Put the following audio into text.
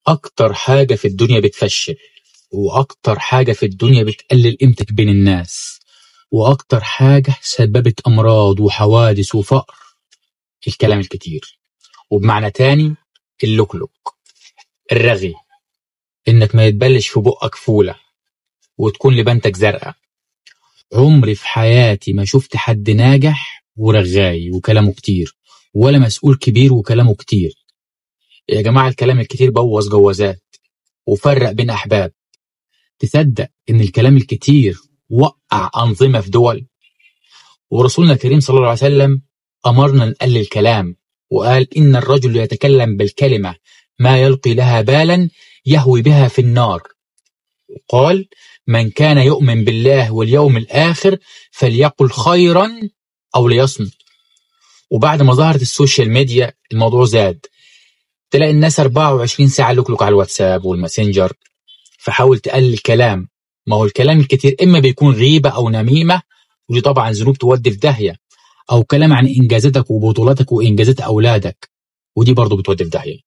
أكتر حاجة في الدنيا بتفشل، وأكتر حاجة في الدنيا بتقلل قيمتك بين الناس، وأكتر حاجة سببت أمراض وحوادث وفقر، الكلام الكتير. وبمعنى تاني اللوكلوك، الرغي، إنك ما يتبلش في بقك فولة وتكون لبنتك زرقاء. عمري في حياتي ما شفت حد ناجح ورغاي وكلامه كتير، ولا مسؤول كبير وكلامه كتير. يا جماعة الكلام الكتير بوظ جوازات وفرق بين أحباب. تصدق إن الكلام الكتير وقع أنظمة في دول؟ ورسولنا الكريم صلى الله عليه وسلم أمرنا نقلل الكلام، وقال إن الرجل يتكلم بالكلمة ما يلقي لها بالا يهوي بها في النار. وقال من كان يؤمن بالله واليوم الآخر فليقل خيرا أو ليصمت. وبعد ما ظهرت السوشيال ميديا الموضوع زاد، تلاقي الناس 24 ساعة لوكلوك على الواتساب والماسنجر. فحاول تقلل الكلام، ما هو الكلام الكتير إما بيكون غيبة أو نميمة، ودي طبعا ذنوب تودي في داهية، أو كلام عن إنجازاتك وبطولاتك وإنجازات أولادك، ودي برضو بتودي في داهية.